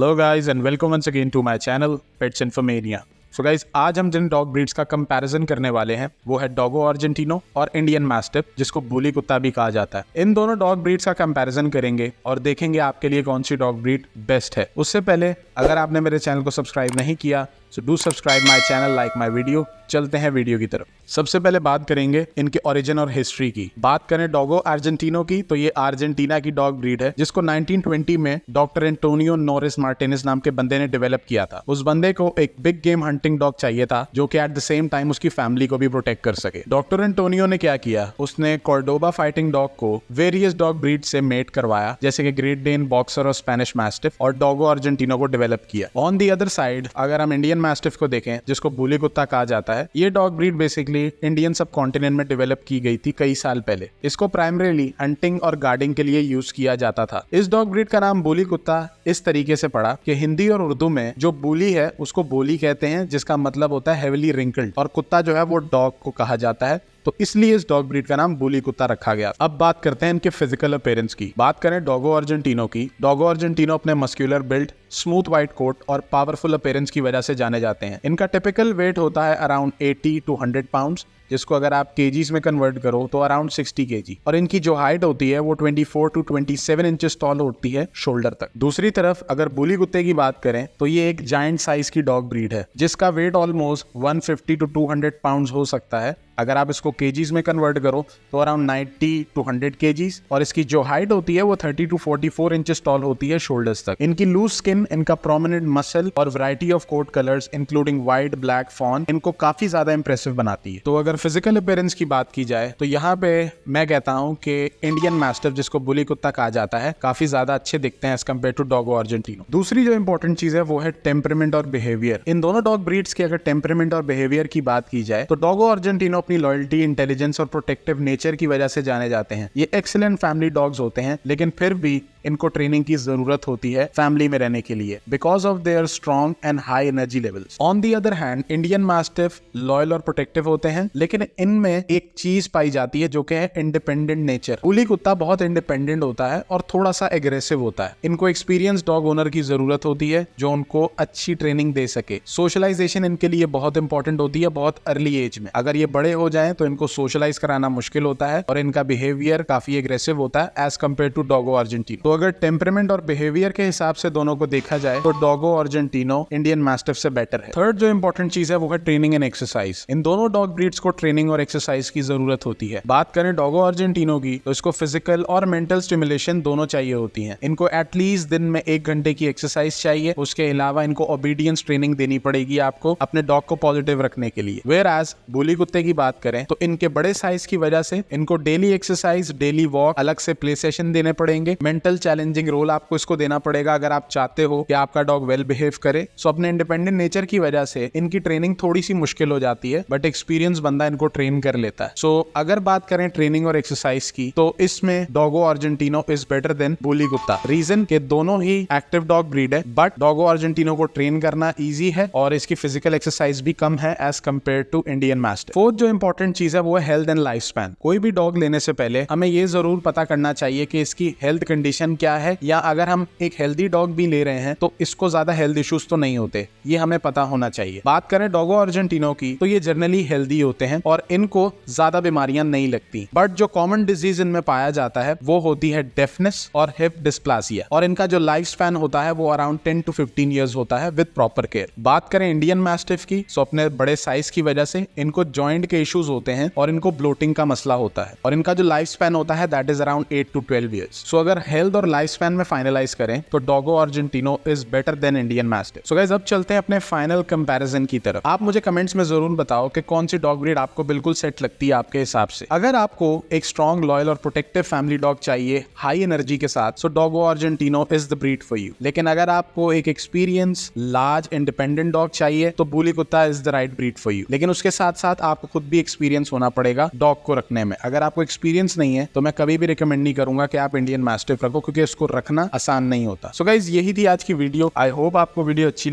Hello guys and welcome once again to my channel pets Infomania. So guys, आज हम जिन dog breeds का comparison करने वाले हैं वो है डोगो आर्जेंटिनो और इंडियन मैस्टिफ, जिसको बुली कुत्ता भी कहा जाता है। इन दोनों डॉग ब्रीड्स का कंपैरिजन करेंगे और देखेंगे आपके लिए कौन सी डॉग ब्रीड बेस्ट है। उससे पहले अगर आपने मेरे चैनल को सब्सक्राइब नहीं किया so do subscribe my channel, like my video. चलते हैं वीडियो की तरफ। सबसे पहले बात करेंगे इनके ओरिजिन और हिस्ट्री की। बात करें डोगो आर्जेंटिनो की तो ये अर्जेंटीना की डॉग ब्रीड है, जिसको 1920 में डॉक्टर एंटोनियो नोरिस मार्टिनेज नाम के बंदे ने डेवलप किया था। उस बंदे को एक बिग गेम हंटिंग डॉग चाहिए था जो कि एट द सेम टाइम उसकी फैमिली को भी प्रोटेक्ट कर सके। डॉक्टर एंटोनियो ने क्या किया, उसने कॉर्डोबा फाइटिंग डॉग को वेरियस डॉग ब्रीड से मेट करवाया, जैसे कि ग्रेट डेन, बॉक्सर और स्पेनिश मैस्टिफ, और डोगो आर्जेंटिनो को डेवलप किया। ऑन दी अदर साइड अगर हम इंडियन मैस्टिफ को देखें, जिसको बुली कुत्ता कहा जाता है, ये डॉग ब्रीड बेसिकली इंडियन सब कॉन्टिनेंट में डेवलप की गई थी कई साल पहले। इसको प्राइमरीली हंटिंग और गार्डिंग के लिए यूज किया जाता था। इस डॉग ब्रीड का नाम बुली कुत्ता इस तरीके से पड़ा कि हिंदी और उर्दू में जो बुली है उसको बोली कहते हैं, जिसका मतलब होता है हेविली रिंकल्ड, और कुत्ता जो है वो डॉग को कहा जाता है, तो इसलिए इस डॉग ब्रीड का नाम बुली कुत्ता रखा गया। अब बात करते हैं इनके फिजिकल अपीयरेंस की। बात करें डोगो आर्जेंटिनो की, डोगो आर्जेंटिनो अपने muscular build, smooth white coat और पावरफुल अपीयरेंस की वजह से जाने जाते हैं। इनका टिपिकल वेट होता है अराउंड 80 to 100 पाउंड्स, जिसको अगर आप केजीज में कन्वर्ट करो तो अराउंड 60 केजी, और इनकी जो हाइट होती है वो 24 to 27 इंचेस टॉल होती है शोल्डर तक। दूसरी तरफ अगर बुली कुत्ते की बात करें तो ये एक जायंट साइज की डॉग ब्रीड है, जिसका वेट ऑलमोस्ट 150 to 200 पाउंड्स हो सकता है। अगर आप इसको केजीज में कन्वर्ट करो तो अराउंड 90 to 100 केजीज, और इसकी जो हाइट होती है वो 30 to 44 इंचेस टॉल होती है शोल्डर्स तक। इनकी लूज स्किन, इनका प्रोमिनेंट मसल और variety of coat colours including white, black, fawn इनको काफी ज्यादा इंप्रेसिव बनाती है। तो अगर फिजिकल अपीयरेंस की बात की जाए तो यहाँ पे मैं कहता हूँ कि इंडियन मैस्टिफ, जिसको बुली कुत्ता कहा जाता है, काफी ज्यादा अच्छे दिखते हैं एज कम्पेयर टू डोगो आर्जेंटिनो। दूसरी जो इंपॉर्टेंट चीज है वो है टेम्परामेंट और बिहेवियर। इन दोनों डॉग ब्रीड्स के अगर टेम्परामेंट और बिहेवियर की बात की जाए तो डोगो आर्जेंटिनो अपनी लॉयल्टी, इंटेलिजेंस और प्रोटेक्टिव नेचर की वजह से जाने जाते हैं। ये एक्सीलेंट फैमिली डॉग्स होते हैं, लेकिन फिर भी इनको ट्रेनिंग की जरूरत होती है फैमिली में रहने के लिए, because of their strong and high energy levels. On the other hand Indian mastiff loyal और प्रोटेक्टिव होते हैं, लेकिन इनमें एक चीज पाई जाती है जो कि है इंडिपेंडेंट नेचर। बुली कुत्ता बहुत इंडिपेंडेंट होता है और थोड़ा सा एग्रेसिव होता है। इनको एक्सपीरियंस डॉग ओनर की जरूरत होती है जो उनको अच्छी ट्रेनिंग दे सके। सोशलाइजेशन इनके लिए बहुत इंपॉर्टेंट होती है बहुत अर्ली एज में। अगर ये बड़े हो जाएं तो इनको सोशलाइज कराना मुश्किल होता है और इनका बिहेवियर काफी एग्रेसिव होता है एज कम्पेयर टू डोगो आर्जेंटिनो। तो अगर टेम्परामेंट और बिहेवियर के हिसाब से दोनों को देखा जाए तो डोगो आर्जेंटिनो इंडियन मैस्टिफ से बेटर है। थर्ड जो इंपॉर्टेंट चीज है वो है ट्रेनिंग एंड एक्सरसाइज। इन दोनों डॉग ब्रीड्स को ट्रेनिंग और एक्सरसाइज की जरूरत होती है। बात करें डोगो आर्जेंटिनो की तो इसको फिजिकल और मेंटल स्टिमुलेशन दोनों चाहिए होती है। इनको एटलीस्ट दिन में 1 घंटे की एक्सरसाइज चाहिए। उसके अलावा इनको ओबीडियंस ट्रेनिंग देनी पड़ेगी आपको अपने डॉग को पॉजिटिव रखने के लिए। वेयर एज बुली कुत्ते की बात करें तो इनके बड़े साइज की वजह से इनको डेली एक्सरसाइज, डेली वॉक, अलग से प्ले सेशन देने पड़ेंगे। मेंटल चैलेंजिंग रोल आपको इसको देना पड़ेगा अगर आप चाहते हो कि आपका डॉग वेल बिहेव करे। सो अपने इंडिपेंडेंट नेचर की वजह से इनकी ट्रेनिंग थोड़ी सी मुश्किल हो जाती है, बट एक्सपीरियंस बंदा इनको ट्रेन कर लेता है। सो अगर बात करें ट्रेनिंग और एक्सरसाइज की तो इसमें डोगो आर्जेंटिनो इज बेटर देन बुली कुत्ता। रीजन के दोनों ही एक्टिव डॉग ब्रीड है, बट डोगो आर्जेंटिनो को ट्रेन करना ईजी है और इसकी फिजिकल एक्सरसाइज भी कम है as compare to Indian mastiff. Fourth जो इंपॉर्टेंट चीज है वो है हेल्थ एंड लाइफ स्पैन। कोई भी डॉग लेने से पहले हमें ये जरूर पता करना चाहिए कि इसकी हेल्थ कंडीशन क्या है, या अगर हम एक हेल्दी डॉग भी ले रहे हैं तो इसको ज्यादा हेल्थ इश्यूज तो नहीं होते, ये हमें पता होना चाहिए। बात करें डोगो आर्जेंटिनो की तो ये जनरली हेल्दी होते हैं और इनको ज्यादा बीमारियां नहीं लगती, बट जो कॉमन डिजीज इनमें पाया जाता है वो होती है डेफनेस और हिप डिस्प्लासिया, और इनका जो लाइफ स्पैन होता है वो अराउंड 10 to 15 ईयर्स होता है विद प्रॉपर केयर। बात करें इंडियन मैस्टिफ की तो अपने बड़े साइज की वजह से इनको जॉइंट के इश्यूज होते हैं और इनको ब्लोटिंग का मसला होता है, और इनका जो लाइफ स्पैन होता है that is around 8 to 12 years. So अगर हेल्थ और लाइफ स्पैन में फाइनलाइज करें तो Dogo Argentino is better than Indian mastiff. So guys, अब चलते हैं अपने फाइनल कंपैरिजन की तरफ। आप मुझे कमेंट्स में जरूर बताओ कि कौन सी डॉग ब्रीड आपको बिल्कुल सेट लगती है आपके हिसाब से। अगर आपको एक स्ट्रॉन्ग, लॉयल और प्रोटेक्टिव फैमिली डॉग चाहिए हाई एनर्जी के साथ, so Dogo Argentino is the breed for you. लेकिन अगर आपको एक एक्सपीरियंस, लार्ज, इंडिपेंडेंट डॉग चाहिए तो बुली कुत्ता is the right breed for you. लेकिन उसके साथ साथ आपको खुद भी एक्सपीरियंस होना पड़ेगा डॉग को रखने में। अगर आपको एक्सपीरियंस नहीं है तो मैं कभी भी रिकमेंड नहीं करूंगा कि आप इंडियन मैस्टिफ रखो, क्योंकि इसको रखना आसान नहीं होता। सो गाइस, यही थी आज की वीडियो। आई होप आपको वीडियो अच्छी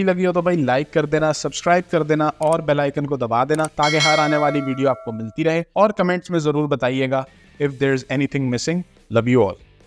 लगी हो तो भाई लाइक कर देना, सब्सक्राइब कर देना और बेल आइकन को दबा देना ताकि हर आने वाली वीडियो आपको मिलती रहे। और कमेंट्स में जरूर बताइएगा if there is anything missing. Love you all.